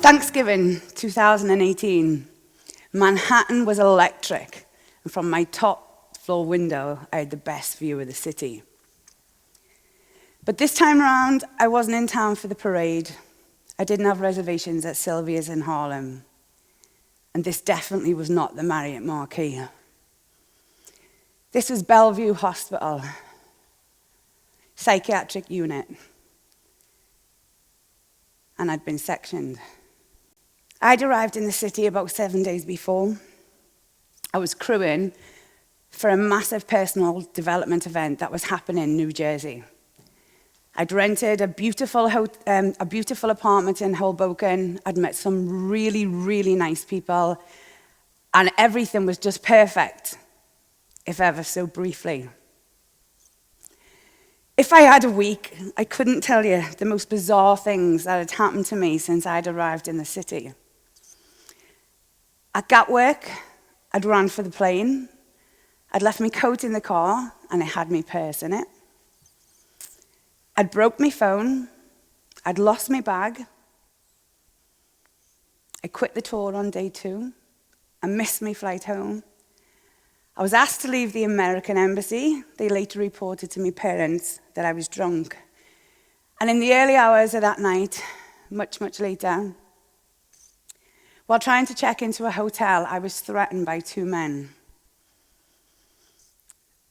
Thanksgiving 2018, Manhattan was electric, and from my top floor window, I had the best view of the city. But this time around, I wasn't in town for the parade. I didn't have reservations at Sylvia's in Harlem, and this definitely was not the Marriott Marquis. This was Bellevue Hospital, psychiatric unit, and I'd been sectioned. I'd arrived in the city about 7 days before. I was crewing for a massive personal development event that was happening in New Jersey. I'd rented a beautiful apartment in Hoboken. I'd met some really, really nice people, and everything was just perfect, if ever so briefly. If I had a week, I couldn't tell you the most bizarre things that had happened to me since I'd arrived in the city. At Gatwick, I'd run for the plane. I'd left my coat in the car, and it had my purse in it. I'd broke my phone. I'd lost my bag. I quit the tour on day 2. I missed my flight home. I was asked to leave the American embassy. They later reported to my parents that I was drunk. And in the early hours of that night, much, much later, while trying to check into a hotel, I was threatened by 2 men.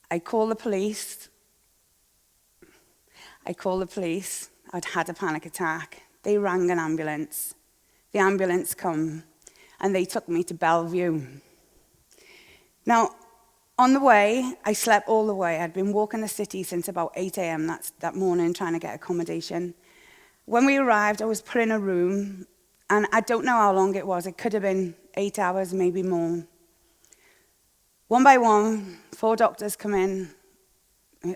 I called the police. I'd had a panic attack. They rang an ambulance. The ambulance come, and they took me to Bellevue. Now, on the way, I slept all the way. I'd been walking the city since about 8 a.m. that morning, trying to get accommodation. When we arrived, I was put in a room, and I don't know how long it was. It could have been 8 hours, maybe more. One by one, 4 doctors come in,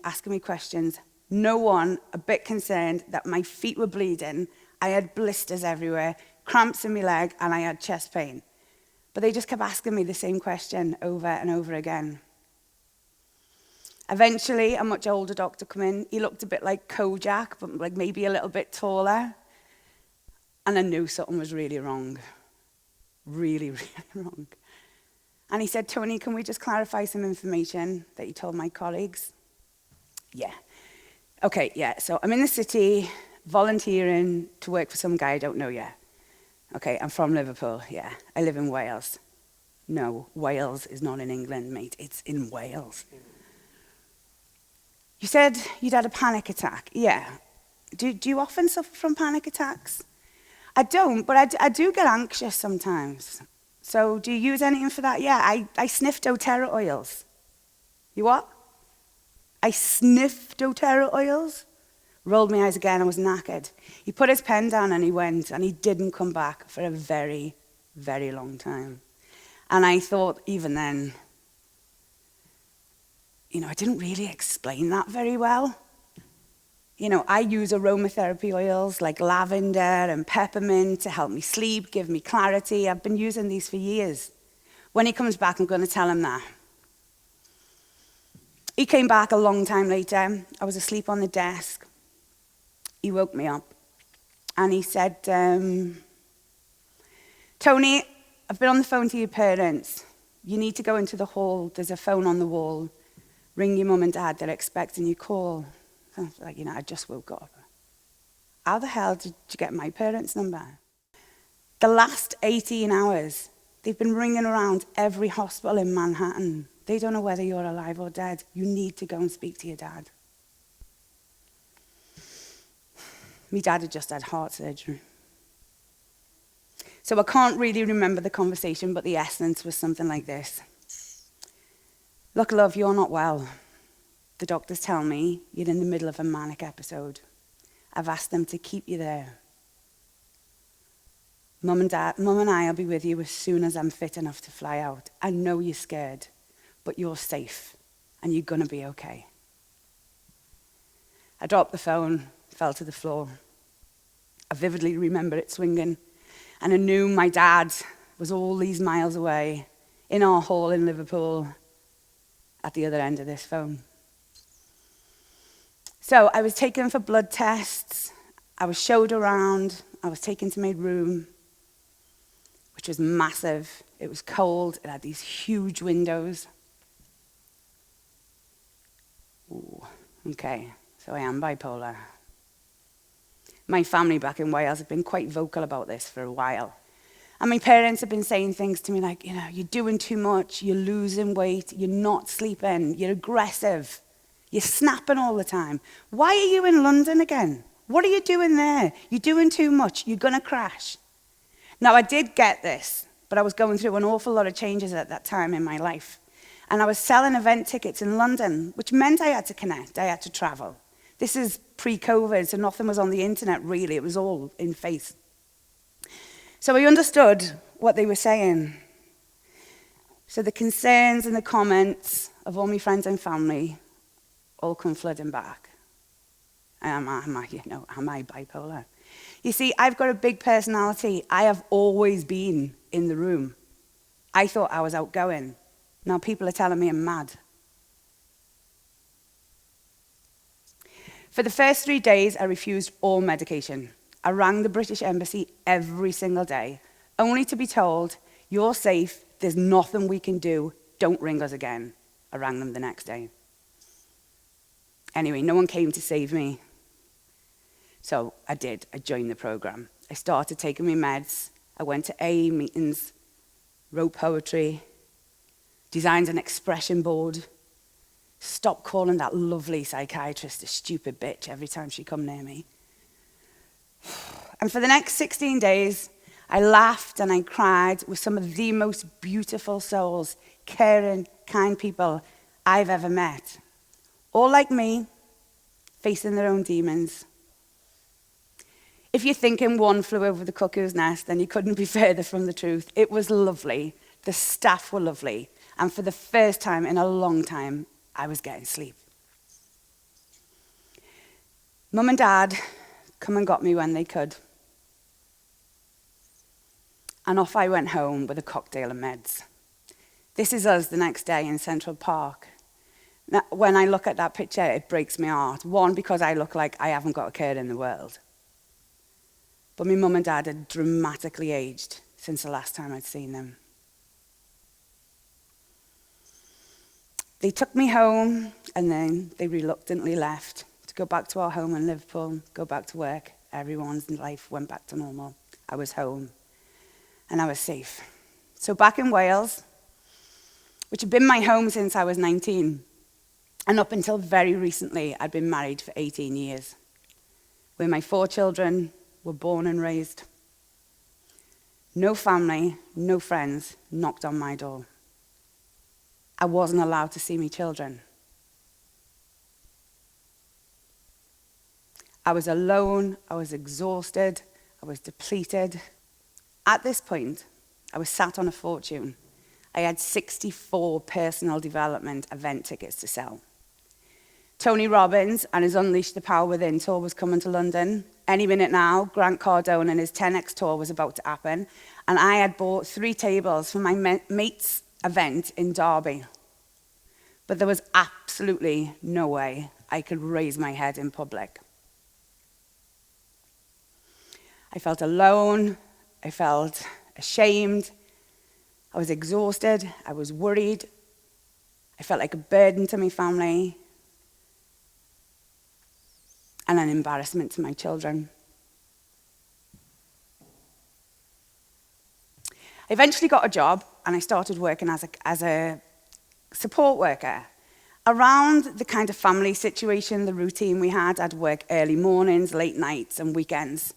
asking me questions. No one a bit concerned that my feet were bleeding. I had blisters everywhere, cramps in my leg, and I had chest pain. But they just kept asking me the same question over and over again. Eventually, a much older doctor came in. He looked a bit like Kojak, but like maybe a little bit taller. And I knew something was really wrong. Really, really wrong. And he said, "Tony, can we just clarify some information that you told my colleagues?" Yeah. Okay, yeah, so I'm in the city, volunteering to work for some guy I don't know yet. Okay, I'm from Liverpool, yeah. I live in Wales. No, Wales is not in England, mate. It's in Wales. You said you'd had a panic attack. Yeah. Do you often suffer from panic attacks? I don't, but I do get anxious sometimes. So do you use anything for that? Yeah, I sniff doTERRA oils. You what? I sniffed doTERRA oils. Rolled my eyes again, I was knackered. He put his pen down and he went, and he didn't come back for a very, very long time. And I thought, even then, I didn't really explain that very well. I use aromatherapy oils like lavender and peppermint to help me sleep, give me clarity. I've been using these for years. When he comes back, I'm going to tell him that. He came back a long time later. I was asleep on the desk. He woke me up and he said, "Tony, I've been on the phone to your parents. You need to go into the hall. There's a phone on the wall. Ring your mum and dad. They're expecting your call." I was like, I just woke up. How the hell did you get my parents' number? The last 18 hours, they've been ringing around every hospital in Manhattan. They don't know whether you're alive or dead. You need to go and speak to your dad. My dad had just had heart surgery. So I can't really remember the conversation, but the essence was something like this. "Look, love, you're not well. The doctors tell me you're in the middle of a manic episode. I've asked them to keep you there. Mum and I will be with you as soon as I'm fit enough to fly out. I know you're scared, but you're safe, and you're going to be okay." I dropped the phone, fell to the floor. I vividly remember it swinging, and I knew my dad was all these miles away in our hall in Liverpool at the other end of this phone. So I was taken for blood tests. I was showed around. I was taken to my room, which was massive. It was cold. It had these huge windows. Ooh, okay, so I am bipolar. My family back in Wales have been quite vocal about this for a while. And my parents have been saying things to me like, you're doing too much, you're losing weight, you're not sleeping, you're aggressive, you're snapping all the time. Why are you in London again? What are you doing there? You're doing too much, you're gonna crash. Now, I did get this, but I was going through an awful lot of changes at that time in my life. And I was selling event tickets in London, which meant I had to connect, I had to travel. This is pre-COVID, so nothing was on the internet really, it was all in face. So I understood what they were saying. So the concerns and the comments of all my friends and family all come flooding back. Am I bipolar? You see, I've got a big personality. I have always been in the room. I thought I was outgoing. Now people are telling me I'm mad. For the first 3 days, I refused all medication. I rang the British Embassy every single day, only to be told, you're safe, there's nothing we can do, don't ring us again. I rang them the next day. Anyway, no one came to save me. So I did, I joined the program. I started taking my meds, I went to AA meetings, wrote poetry, designed an expression board, stopped calling that lovely psychiatrist a stupid bitch every time she come near me. And for the next 16 days, I laughed and I cried with some of the most beautiful souls, caring, kind people I've ever met. All like me, facing their own demons. If you're thinking One Flew Over the Cuckoo's Nest, then you couldn't be further from the truth. It was lovely. The staff were lovely. And for the first time in a long time, I was getting sleep. Mum and Dad come and got me when they could. And off I went home with a cocktail of meds. This is us the next day in Central Park. Now, when I look at that picture, it breaks my heart. One, because I look like I haven't got a care in the world. But my mum and dad had dramatically aged since the last time I'd seen them. They took me home, and then they reluctantly left to go back to our home in Liverpool, go back to work. Everyone's life went back to normal. I was home, and I was safe. So back in Wales, which had been my home since I was 19, and up until very recently, I'd been married for 18 years, where my 4 children were born and raised. No family, no friends knocked on my door. I wasn't allowed to see my children. I was alone, I was exhausted, I was depleted. At this point, I was sat on a fortune. I had 64 personal development event tickets to sell. Tony Robbins and his Unleash the Power Within tour was coming to London. Any minute now, Grant Cardone and his 10X tour was about to happen. And I had bought 3 tables for my mate's event in Derby. But there was absolutely no way I could raise my head in public. I felt alone, I felt ashamed, I was exhausted, I was worried, I felt like a burden to my family, and an embarrassment to my children. I eventually got a job, and I started working as a support worker. Around the kind of family situation, the routine we had, I'd work early mornings, late nights, and weekends.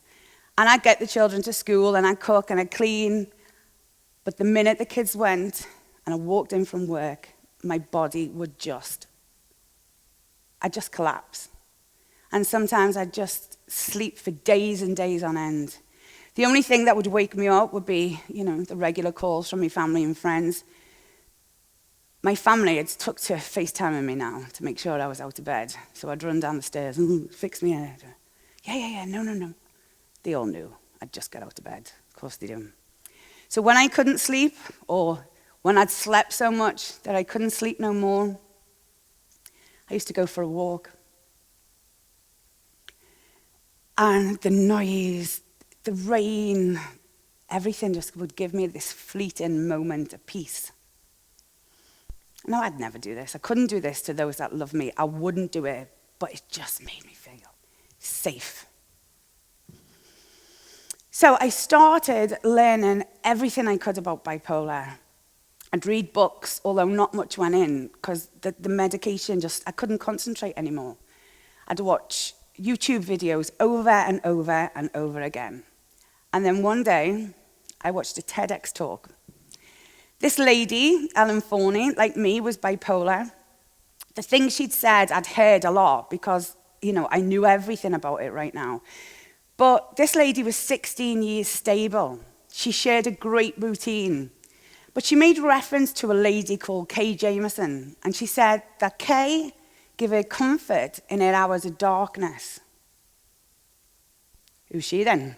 And I'd get the children to school, and I'd cook, and I'd clean. But the minute the kids went, and I walked in from work, my body would I'd just collapse. And sometimes I'd just sleep for days and days on end. The only thing that would wake me up would be, the regular calls from my family and friends. My family had took to FaceTiming me now to make sure I was out of bed. So I'd run down the stairs, fix me hair. Yeah, no. They all knew I'd just got out of bed. Of course they do. So when I couldn't sleep, or when I'd slept so much that I couldn't sleep no more, I used to go for a walk. And the noise, the rain, everything just would give me this fleeting moment of peace. No, I'd never do this. I couldn't do this to those that love me. I wouldn't do it, but it just made me feel safe. So I started learning everything I could about bipolar. I'd read books, although not much went in, because the medication I couldn't concentrate anymore. I'd watch YouTube videos over and over and over again. And then one day, I watched a TEDx talk. This lady, Ellen Forney, like me, was bipolar. The things she'd said, I'd heard a lot because, I knew everything about it right now. But this lady was 16 years stable. She shared a great routine. But she made reference to a lady called Kay Jameson, and she said that Kay gave her comfort in her hours of darkness. Who's she then?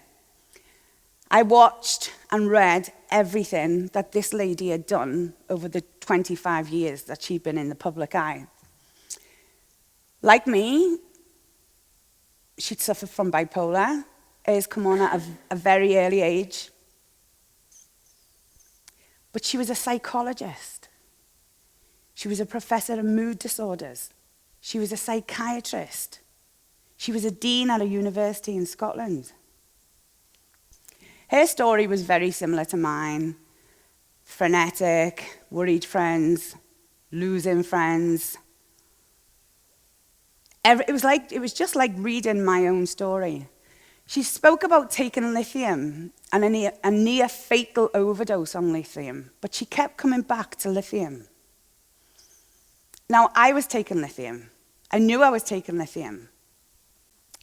I watched and read everything that this lady had done over the 25 years that she'd been in the public eye. Like me, she'd suffered from bipolar. Hers come on at a very early age. But she was a psychologist. She was a professor of mood disorders. She was a psychiatrist. She was a dean at a university in Scotland. Her story was very similar to mine. Frenetic, worried friends, losing friends. It was just like reading my own story. She spoke about taking lithium and a near fatal overdose on lithium, but she kept coming back to lithium. Now, I was taking lithium. I knew I was taking lithium.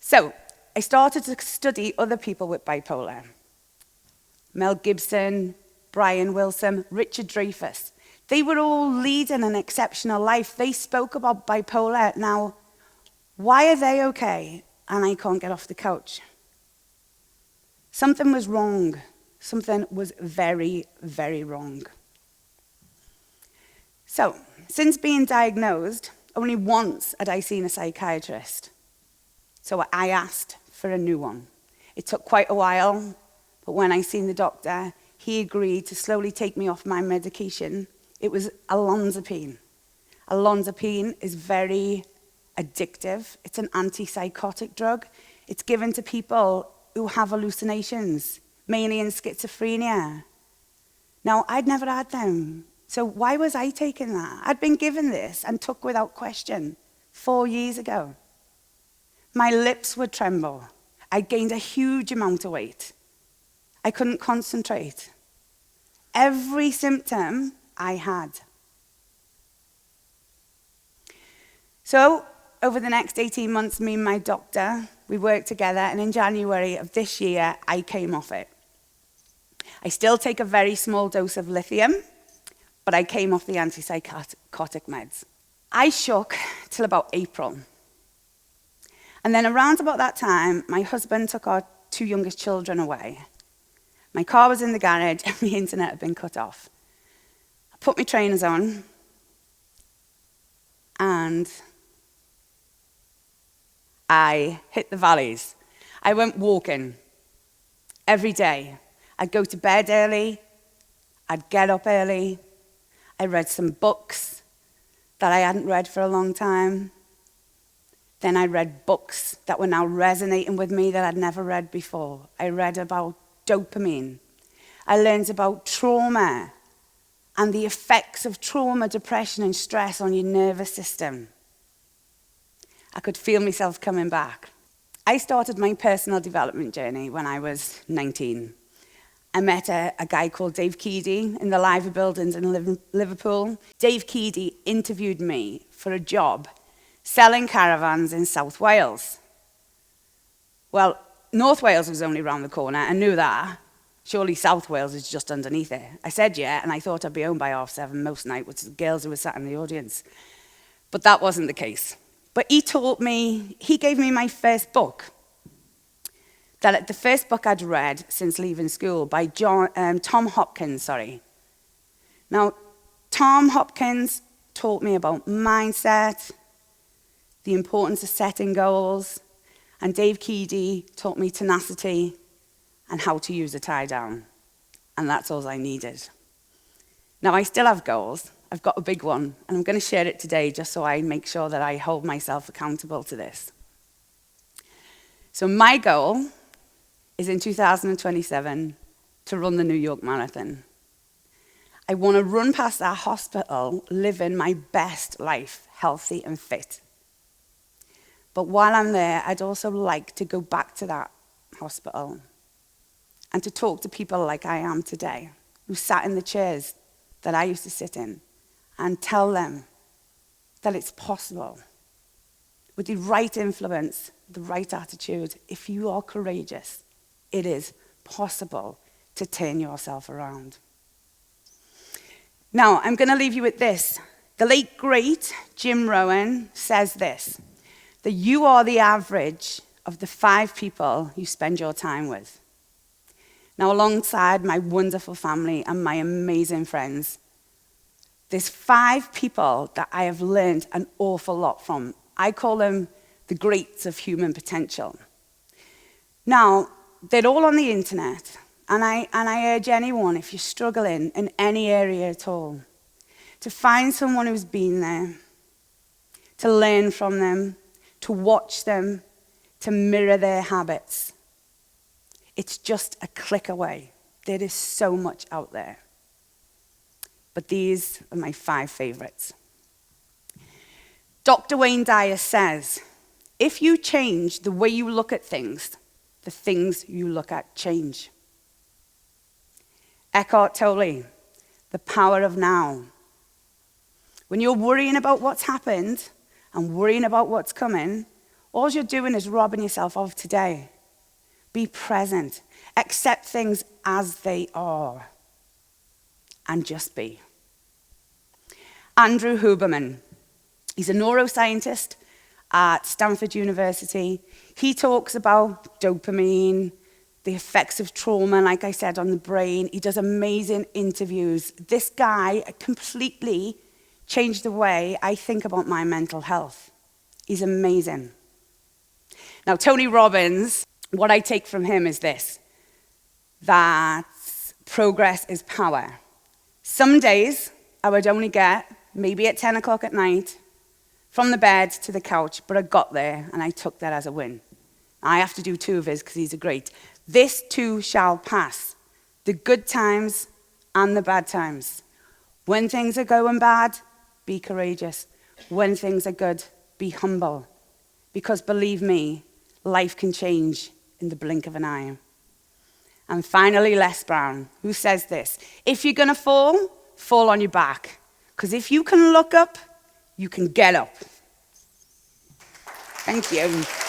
So I started to study other people with bipolar. Mel Gibson, Brian Wilson, Richard Dreyfuss. They were all leading an exceptional life. They spoke about bipolar. Now, why are they okay and I can't get off the couch? Something was wrong. Something was very, very wrong. So, since being diagnosed, only once had I seen a psychiatrist. So I asked for a new one. It took quite a while, but when I seen the doctor, he agreed to slowly take me off my medication. It was olanzapine. Olanzapine is very addictive. It's an antipsychotic drug. It's given to people who have hallucinations, mainly in schizophrenia. Now, I'd never had them, so why was I taking that? I'd been given this and took without question 4 years ago. My lips would tremble. I gained a huge amount of weight. I couldn't concentrate. Every symptom I had. So, over the next 18 months, me and my doctor, we worked together, and in January of this year, I came off it. I still take a very small dose of lithium, but I came off the antipsychotic meds. I shook till about April. And then around about that time, my husband took our 2 youngest children away. My car was in the garage, and the internet had been cut off. I put my trainers on, and I hit the valleys. I went walking every day. I'd go to bed early. I'd get up early. I read some books that I hadn't read for a long time. Then I read books that were now resonating with me that I'd never read before. I read about dopamine. I learned about trauma and the effects of trauma, depression, and stress on your nervous system. I could feel myself coming back. I started my personal development journey when I was 19. I met a guy called Dave Keedy in the Liver buildings in Liverpool. Dave Keedy interviewed me for a job selling caravans in South Wales. Well, North Wales was only around the corner. I knew that. Surely South Wales is just underneath it. I said yeah, and I thought I'd be home by 7:30 most night with the girls who were sat in the audience. But that wasn't the case. But he gave me my first book. The first book I'd read since leaving school by Tom Hopkins, Now, Tom Hopkins taught me about mindset, the importance of setting goals, And Dave Keedy taught me tenacity and how to use a tie down. And that's all I needed. Now, I still have goals. I've got a big one, and I'm going to share it today just so I make sure that I hold myself accountable to this. So my goal is in 2027 to run the New York Marathon. I want to run past that hospital living my best life, healthy and fit. But while I'm there, I'd also like to go back to that hospital and to talk to people like I am today, who sat in the chairs that I used to sit in, and tell them that it's possible. With the right influence, the right attitude, if you are courageous, it is possible to turn yourself around. Now, I'm going to leave you with this. The late, great Jim Rohn says this, that you are the average of the 5 people you spend your time with. Now, alongside my wonderful family and my amazing friends, there's 5 people that I have learned an awful lot from. I call them the greats of human potential. Now, they're all on the internet, and I urge anyone, if you're struggling in any area at all, to find someone who's been there, to learn from them, to watch them, to mirror their habits. It's just a click away. There is so much out there. But these are my 5 favorites. Dr. Wayne Dyer says, if you change the way you look at things, the things you look at change. Eckhart Tolle, the power of now. When you're worrying about what's happened and worrying about what's coming, all you're doing is robbing yourself of today. Be present. Accept things as they are. And just be. Andrew Huberman. He's a neuroscientist at Stanford University. He talks about dopamine, the effects of trauma, like I said, on the brain. He does amazing interviews. This guy completely changed the way I think about my mental health. He's amazing. Now, Tony Robbins, what I take from him is this, that progress is power. Some days I would only get, maybe at 10 o'clock at night, from the bed to the couch, but I got there and I took that as a win. I have to do 2 of his because he's a great. This too shall pass, the good times and the bad times. When things are going bad, be courageous. When things are good, be humble. Because believe me, life can change in the blink of an eye. And finally, Les Brown, who says this, if you're going to fall, fall on your back. Because if you can look up, you can get up. Thank you.